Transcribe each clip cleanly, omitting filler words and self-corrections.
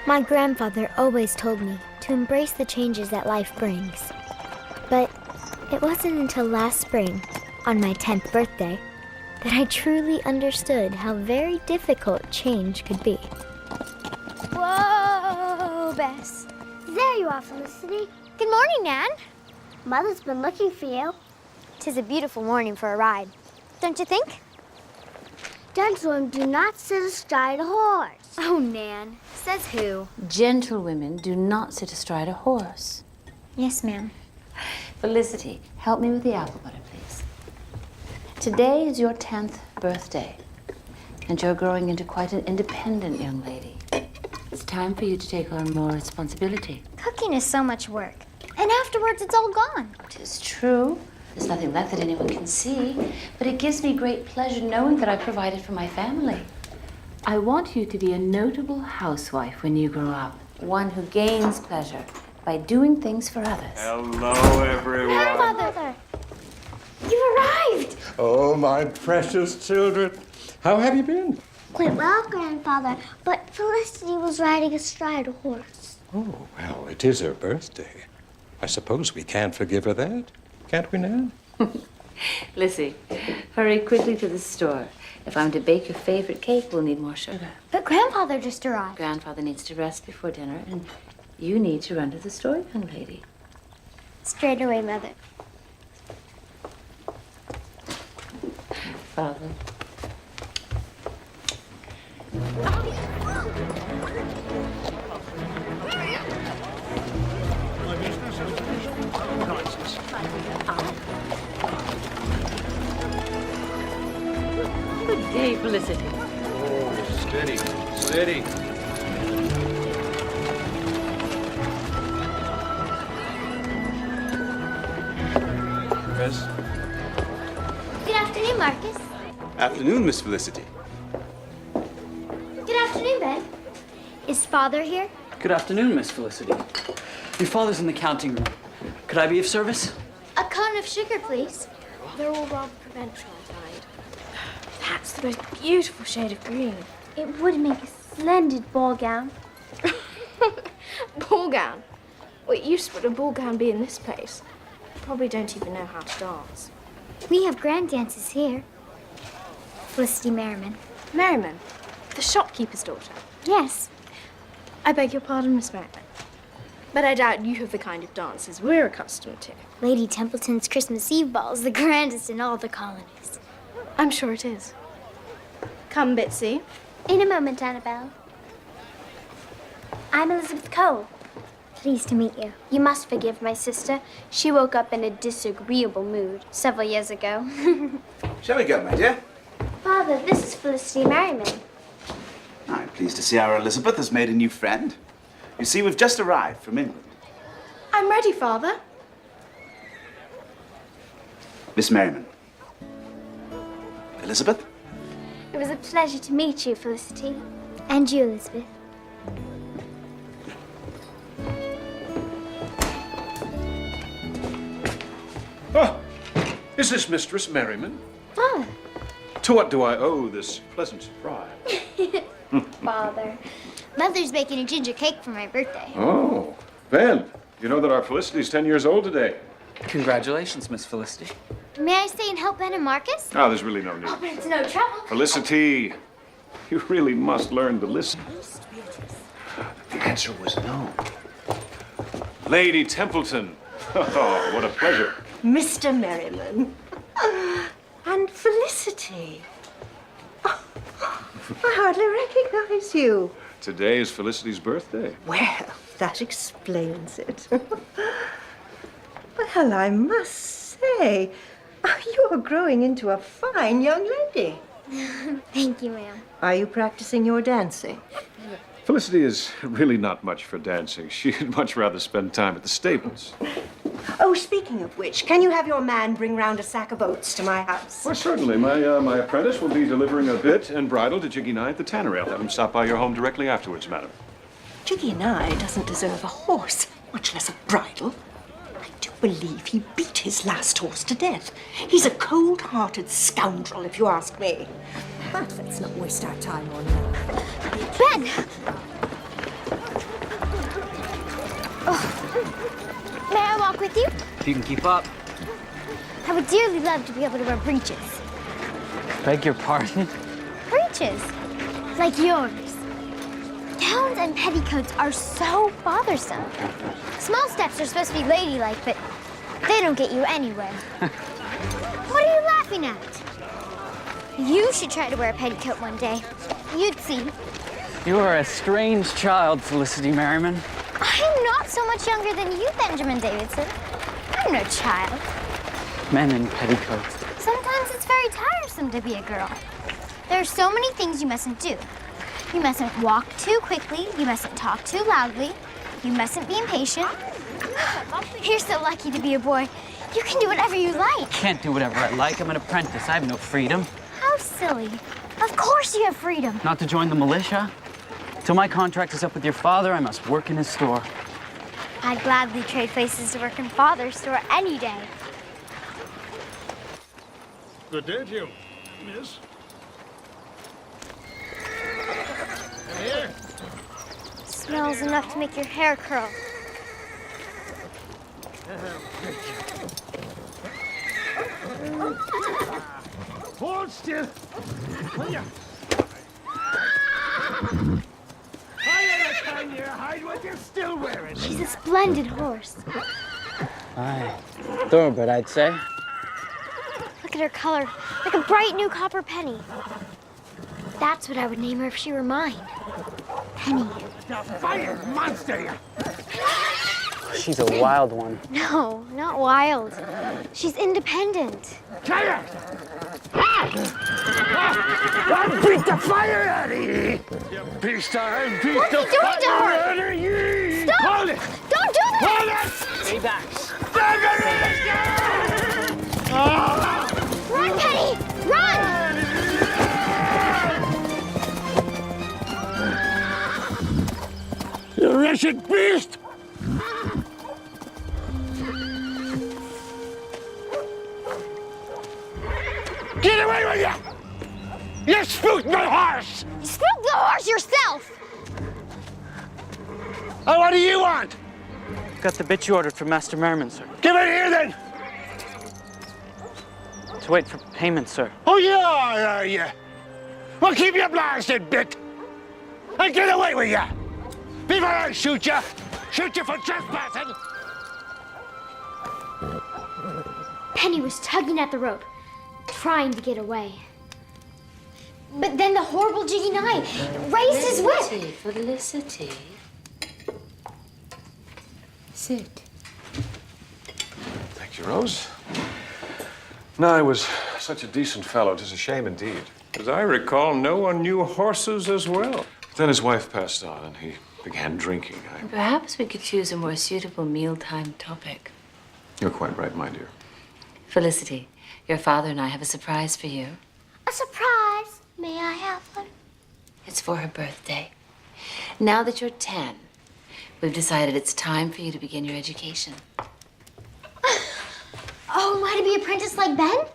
My grandfather always told me to embrace the changes that life brings. But it wasn't until last spring, on my 10th birthday, that I truly understood how very difficult change could be. Whoa, Bess. There you are, Felicity. Good morning, Nan. Mother's been looking for you. 'Tis a beautiful morning for a ride, don't you think? Gentlemen do not sit astride a horse. Oh, Nan. Says who? Gentlewomen do not sit astride a horse. Yes, ma'am. Felicity, help me with the apple butter, please. Today is your 10th birthday, and you're growing into quite an independent young lady. It's time for you to take on more responsibility. Cooking is so much work. And afterwards, it's all gone. It is true. There's nothing left that anyone can see, but it gives me great pleasure knowing that I provided for my family. I want you to be a notable housewife when you grow up, one who gains pleasure by doing things for others. Hello, everyone. Grandmother! You arrived! Oh, my precious children. How have you been? Quite well, Grandfather, but Felicity was riding astride a horse. Oh, well, it is her birthday. I suppose we can't forgive her that, can't we, Nan? Lizzie, hurry quickly to the store. If I'm to bake your favorite cake, we'll need more sugar. But Grandfather just arrived. Grandfather needs to rest before dinner, and you need to run to the store, young lady. Straight away, Mother. Father. Good day, Felicity. Oh, steady, steady. Yes? Good afternoon, Marcus. Afternoon, Miss Felicity. Good afternoon, Ben. Is Father here? Good afternoon, Miss Felicity. Your father's in the counting room. Could I be of service? A cone of sugar, please. They're all rather provincial, Tide. That's the most beautiful shade of green. It would make a splendid ball gown. Ball gown? What use would a ball gown be in this place? Probably don't even know how to dance. We have grand dances here. Felicity Merriman. Merriman, the shopkeeper's daughter. Yes. I beg your pardon, Miss Merriman. But I doubt you have the kind of dances we're accustomed to. Lady Templeton's Christmas Eve ball is the grandest in all the colonies. I'm sure it is. Come, Bitsy. In a moment, Annabelle. I'm Elizabeth Cole. Pleased to meet you. You must forgive my sister. She woke up in a disagreeable mood several years ago. Shall we go, my dear? Father, this is Felicity Merriman. I'm pleased to see our Elizabeth has made a new friend. You see, we've just arrived from England. I'm ready, Father. Miss Merriman. Elizabeth? It was a pleasure to meet you, Felicity. And you, Elizabeth. Oh, is this Mistress Merriman? Father. To what do I owe this pleasant surprise? Father. Mother's baking a ginger cake for my birthday. Oh, Ben, you know that our Felicity's 10 years old today. Congratulations, Miss Felicity. May I stay and help Ben and Marcus? Oh, there's really no need. But it's no trouble. Felicity, you really must learn to listen. The answer was no. Lady Templeton. Oh, what a pleasure. Mr. Merriman. And Felicity. Oh, I hardly recognize you. Today is Felicity's birthday. Well, that explains it. Well, I must say, you are growing into a fine young lady. Thank you, ma'am. Are you practicing your dancing? Felicity is really not much for dancing. She'd much rather spend time at the stables. Oh, speaking of which, can you have your man bring round a sack of oats to my house? Well, certainly. My apprentice will be delivering a bit and bridle to Jiggy and I at the tannery. I'll have him stop by your home directly afterwards, madam. Jiggy and I doesn't deserve a horse, much less a bridle. I do believe he beat his last horse to death. He's a cold-hearted scoundrel, if you ask me. But let's not waste our time on that. Ben! you can keep up. I would dearly love to be able to wear breeches. Beg your pardon? Breeches? Like yours. Gowns and petticoats are so bothersome. Small steps are supposed to be ladylike, but they don't get you anywhere. What are you laughing at? You should try to wear a petticoat one day. You'd see. You are a strange child, Felicity Merriman. I'm not so much younger than you, Benjamin Davidson. I'm no child. Men in petticoats. Sometimes it's very tiresome to be a girl. There are so many things you mustn't do. You mustn't walk too quickly. You mustn't talk too loudly. You mustn't be impatient. You're so lucky to be a boy. You can do whatever you like. Can't do whatever I like. I'm an apprentice. I have no freedom. How silly. Of course you have freedom. Not to join the militia. Till my contract is up with your father, I must work in his store. I'd gladly trade places to work in Father's store any day. Good day to you, miss. Here. Smells enough to make your hair curl. Hold still. Hiya. Hide what you're still wearing. She's a splendid horse. Aye. Thoroughbred, I'd say. Look at her color, like a bright new copper penny. That's what I would name her if she were mine. Penny. The fire monster, you. She's a wild one. No, not wild. She's independent. Kaya! I'll beat the fire out of ye! You beast, I'll beat What are the you doing to fire her? out of ye! Stop! Hold it! Don't do that! Hold it! Stay back. Run, Penny! Run! You wretched beast! Get away with you! You spooked my horse! You spooked the horse yourself! Oh, what do you want? Got the bit you ordered from Master Merriman, sir. Give it here, then! To wait for payment, sir. Oh, yeah, yeah. Well, keep your blasted bit. And get away with you. Before I shoot you for trespassing. Penny was tugging at the rope, trying to get away. But then the horrible Jiggy Knight raised his whip. Felicity. Sit. Thank you, Rose. Nye was such a decent fellow. 'Tis a shame indeed. As I recall, no one knew horses as well. Then his wife passed on, and he began drinking. Perhaps we could choose a more suitable mealtime topic. You're quite right, my dear. Felicity, your father and I have a surprise for you. A surprise. May I have one? It's for her birthday. Now that you're 10, we've decided it's time for you to begin your education. Oh, am I to be apprenticed like Ben?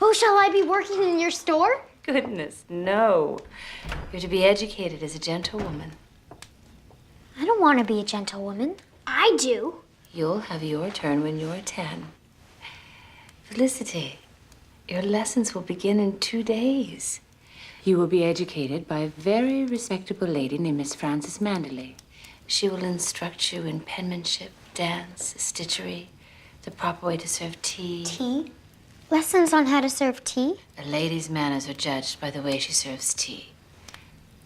Oh, shall I be working in your store? Goodness, no. You're to be educated as a gentlewoman. I don't want to be a gentlewoman. I do. You'll have your turn when you're 10. Felicity, your lessons will begin in 2 days. You will be educated by a very respectable lady named Miss Frances Manderley. She will instruct you in penmanship, dance, stitchery, the proper way to serve tea. Tea? Lessons on how to serve tea? A lady's manners are judged by the way she serves tea.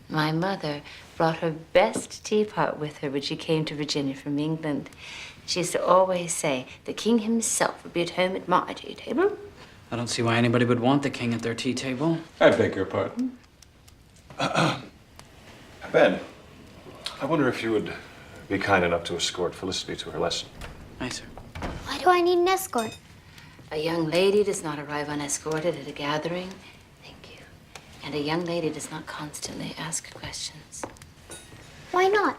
My mother brought her best teapot with her when she came to Virginia from England. She used to always say, the king himself would be at home at my tea table. I don't see why anybody would want the king at their tea table. I beg your pardon. Ben, I wonder if you would be kind enough to escort Felicity to her lesson. Aye, sir. Why do I need an escort? A young lady does not arrive unescorted at a gathering. Thank you. And a young lady does not constantly ask questions. Why not?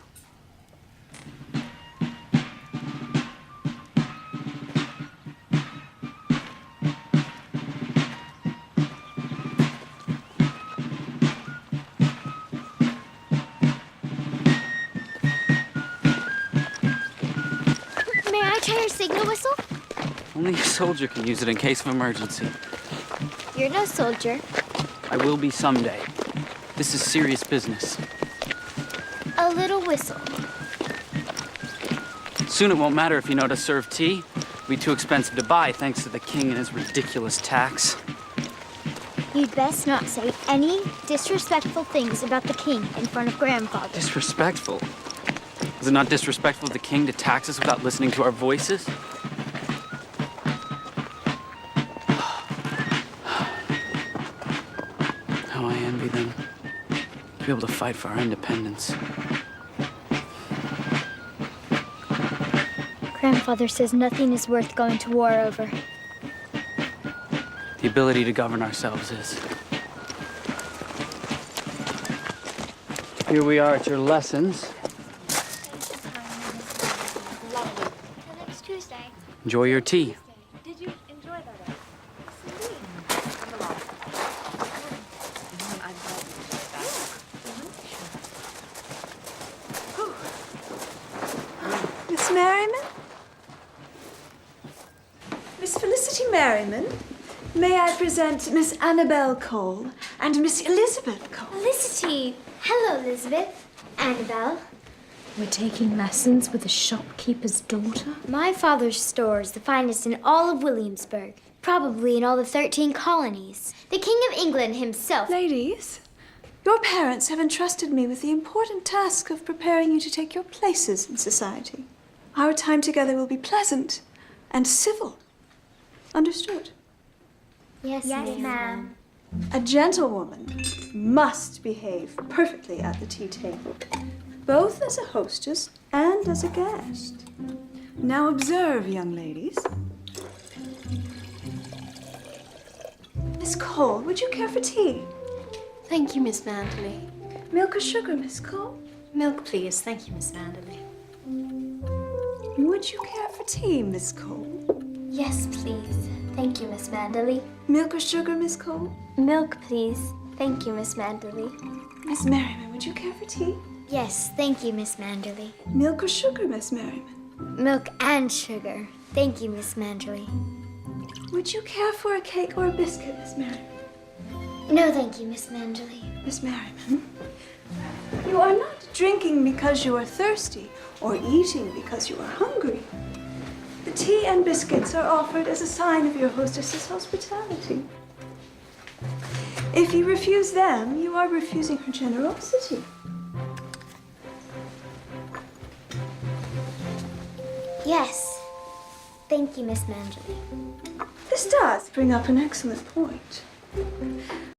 May I try your signal whistle? Only a soldier can use it in case of emergency. You're no soldier. I will be someday. This is serious business. A little whistle. Soon it won't matter if you know how to serve tea. It'll be too expensive to buy thanks to the king and his ridiculous tax. You'd best not say any disrespectful things about the king in front of Grandfather. Disrespectful? Is it not disrespectful of the king to tax us without listening to our voices? How I envy them. To be able to fight for our independence. Grandfather says nothing is worth going to war over. The ability to govern ourselves is. Here we are at your lessons. Next Tuesday. Enjoy your tea. Did you enjoy that? Miss Merriman? Miss Felicity Merriman? May I present Miss Annabelle Cole and Miss Elizabeth Cole? Felicity. Hello, Elizabeth. Annabelle. We're taking lessons with a shopkeeper's daughter? My father's store is the finest in all of Williamsburg. Probably in all the 13 colonies. The King of England himself. Ladies, your parents have entrusted me with the important task of preparing you to take your places in society. Our time together will be pleasant and civil. Understood? Yes, ma'am. A gentlewoman must behave perfectly at the tea table, both as a hostess and as a guest. Now observe, young ladies. Miss Cole, would you care for tea? Thank you, Miss Manderley. Milk or sugar, Miss Cole? Milk, please. Thank you, Miss Manderley. Would you care for tea, Miss Cole? Yes, please. Thank you, Miss Manderley. Milk or sugar, Miss Cole? Milk, please. Thank you, Miss Manderley. Miss Merriman, would you care for tea? Yes, thank you, Miss Manderley. Milk or sugar, Miss Merriman? Milk and sugar. Thank you, Miss Manderley. Would you care for a cake or a biscuit, Miss Merriman? No, thank you, Miss Manderley. Miss Merriman, you are not drinking because you are thirsty or eating because you are hungry. The tea and biscuits are offered as a sign of your hostess's hospitality. If you refuse them, you are refusing her generosity. Yes. Thank you, Miss Manderley. This does bring up an excellent point.